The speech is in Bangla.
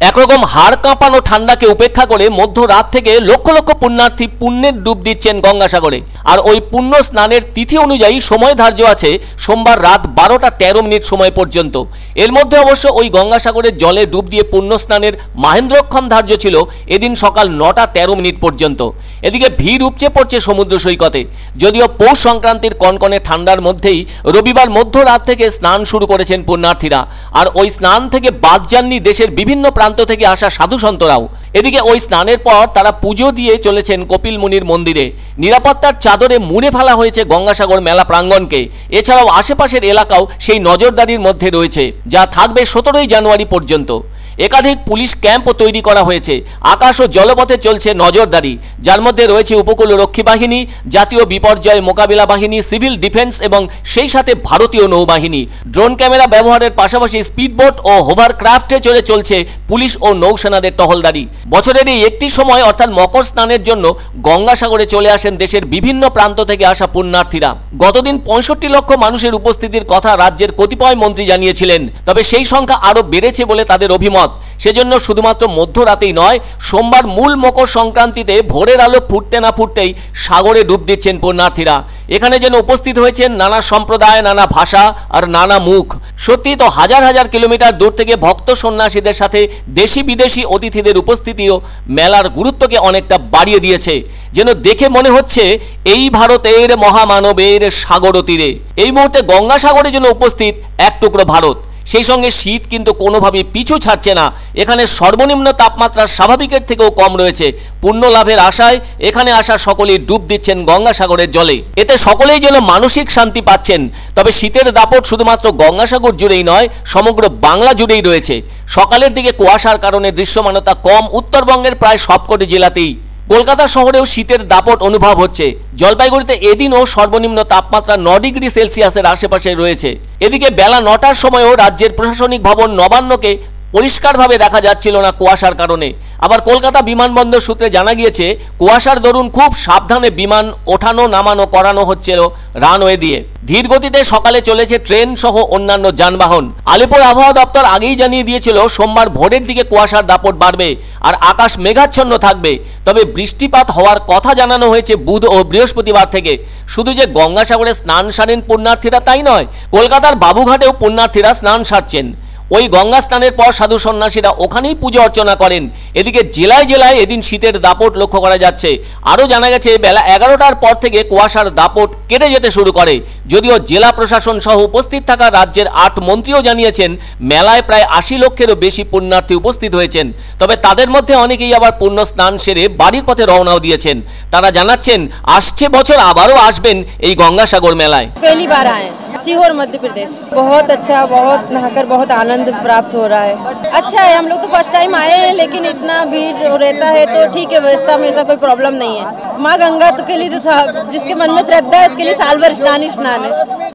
একরকম হাড় কাঁপানো ঠান্ডাকে উপেক্ষা করে মধ্যরাত থেকে লক্ষ লক্ষ পুণ্যার্থী পুণ্যের ডুব দিচ্ছেন গঙ্গাসাগরে। আর ওই পুণ্য স্নানের তিথি অনুযায়ী সময় ধার্য আছে সোমবার রাত 12টা 13 মিনিট সময় পর্যন্ত। এর মধ্যে অবশ্য ওই গঙ্গাসাগরের জলে ডুব দিয়ে পুণ্য স্নানের মাহেন্দ্রক্ষণ ধার্য ছিল এদিন সকাল 9টা 13 মিনিট পর্যন্ত। এদিকে ভিড় উপচে পড়ছে সমুদ্র সৈকতে। যদিও পৌষ সংক্রান্তির কনকনে ঠান্ডার মধ্যেই রবিবার মধ্যরাত থেকে স্নান শুরু করেছেন পুণ্যার্থীরা। আর ওই স্নান থেকে বাদ যাননি দেশের বিভিন্ন প্রান্ত থেকে আসা সাধু সন্তরাও। এদিকে ওই স্নানের পর তারা পুজো দিয়ে চলেছেন কপিল মুনির মন্দিরে। নিরাপত্তার চাদরে মুড়ে ফেলা হয়েছে গঙ্গাসাগর মেলা প্রাঙ্গণকে। এছাড়াও আশেপাশের এলাকাও সেই নজরদারির মধ্যে রয়েছে, যা থাকবে 17ই জানুয়ারি পর্যন্ত। একাধিক পুলিশ ক্যাম্পও তৈরি করা হয়েছে। আকাশ ও জলপথে চলছে নজরদারি, যার মধ্যে রয়েছে উপকূল রক্ষী বাহিনী, জাতীয় বিপর্যয় মোকাবিলা বাহিনী, সিভিল ডিফেন্স এবং সেই সাথে ভারতীয় নৌবাহিনী। ড্রোন ক্যামেরা ব্যবহারের পাশাপাশি স্পিডবোট ও হোভারক্রাফটে চড়ে চলছে পুলিশ ও নৌসেনাদের টহলদারি। বছরের এই একটি সময় অর্থাৎ মকর স্নানের জন্য গঙ্গাসাগরে চলে আসেন দেশের বিভিন্ন প্রান্ত থেকে আসা পুণ্যার্থীরা। গতদিন 65 লক্ষ মানুষের উপস্থিতির কথা রাজ্যের কতিপয় মন্ত্রী জানিয়েছিলেন, তবে সেই সংখ্যা আরও বেড়েছে বলে তাদের অভিমত। সেজন্য শুধুমাত্র মধ্যরাতেই নয়, সোমবার মূল মকর সংক্রান্তিতে ভোরের আলো ফুটতে না ফুটতেই সাগরে ডুব দিচ্ছেন পুণ্যার্থীরা। এখানে যেন উপস্থিত হয়েছেন নানা সম্প্রদায়, নানা ভাষা আর নানা মুখ। সত্যি তো হাজার হাজার কিলোমিটার দূর থেকে ভক্ত সন্ন্যাসীদের সাথে দেশি বিদেশি অতিথিদের উপস্থিতিও মেলার গুরুত্বকে অনেকটা বাড়িয়ে দিয়েছে। যেন দেখে মনে হচ্ছে এই ভারতের মহামানবের সাগর তীরে এই মুহূর্তে গঙ্গাসাগরে যেন উপস্থিত এক টুকরো ভারত। সেই সঙ্গে শীত কিন্তু কোনোভাবেই পিছু ছাড়ছে না। এখানে সর্বনিম্ন তাপমাত্রা স্বাভাবিকের থেকেও কম রয়েছে। পুণ্য লাভের আশায় এখানে আসা সকলেই ডুব দিচ্ছেন গঙ্গাসাগরের জলে। এতে সকলেই যেন মানসিক শান্তি পাচ্ছেন। তবে শীতের দাপট শুধুমাত্র গঙ্গাসাগর জুড়েই নয়, সমগ্র বাংলা জুড়েই রয়েছে। সকালের দিকে কুয়াশার কারণে দৃশ্যমানতা কম উত্তরবঙ্গের প্রায় সবকটি জেলাতেই। কলকাতা শহরেও শীতের দাপট অনুভব হচ্ছে। জলপাইগুড়িতে এদিনও সর্বনিম্ন তাপমাত্রা 9 ডিগ্রি সেলসিয়াসের আশেপাশে রয়েছে। এদিকে বেলা 9টার সময়ও রাজ্যের প্রশাসনিক ভবন নবান্নকে পরিষ্কারভাবে দেখা যাচ্ছিল না কুয়াশার কারণে। আবার কলকাতা বিমানবন্দর সূত্রে জানা গিয়েছে কুয়াশার দরুন খুব সাবধানে বিমান ওঠানো নামানো করানো হচ্ছিল রানওয়ে দিয়ে। ধীর গতিতে সকালে চলেছে ট্রেন সহ অন্যান্য যানবাহন। আলিপুর আবহাওয়া দপ্তর আগেই জানিয়ে দিয়েছিল সোমবার ভোরের দিকে কুয়াশার দাপট বাড়বে আর আকাশ মেঘাচ্ছন্ন থাকবে। তবে বৃষ্টিপাত হওয়ার কথা জানানো হয়েছে বুধ ও বৃহস্পতিবার থেকে। শুধু যে গঙ্গাসাগরে স্নান সারেন পুণ্যার্থীরা তাই নয়, কলকাতার বাবুঘাটেও পুণ্যার্থীরা স্নান সারছেন। ওই গঙ্গা স্নানের পর সাধু সন্ন্যাসীরা ওখানেই পুজো অর্চনা করেন। এদিকে জেলায় জেলায় এদিন শীতের দাপট লক্ষ্য করা যাচ্ছে। আরও জানা গেছে বেলা 11টার পর থেকে কুয়াশার দাপট কেটে যেতে শুরু করে। যদিও জেলা প্রশাসন সহ উপস্থিত থাকা রাজ্যের 8 মন্ত্রীও জানিয়েছেন মেলায় প্রায় 80 লক্ষেরও বেশি পুণ্যার্থী উপস্থিত হয়েছেন। তবে তাদের মধ্যে অনেকেই আবার পুণ্য স্নান সেরে বাড়ির পথে রওনাও দিয়েছেন। তারা জানাচ্ছেন আসছে বছর আবারও আসবেন এই গঙ্গাসাগর মেলায়। सीहोर मध्य प्रदेश बहुत अच्छा, बहुत नहाकर बहुत आनंद प्राप्त हो रहा है। अच्छा है, हम लोग तो फर्स्ट टाइम आए हैं, लेकिन इतना भीड़ रहता है तो ठीक है, व्यवस्था में ऐसा कोई प्रॉब्लम नहीं है। माँ गंगा तो के लिए तो जिसके मन में श्रद्धा है उसके लिए साल भर स्नान ही स्नान है।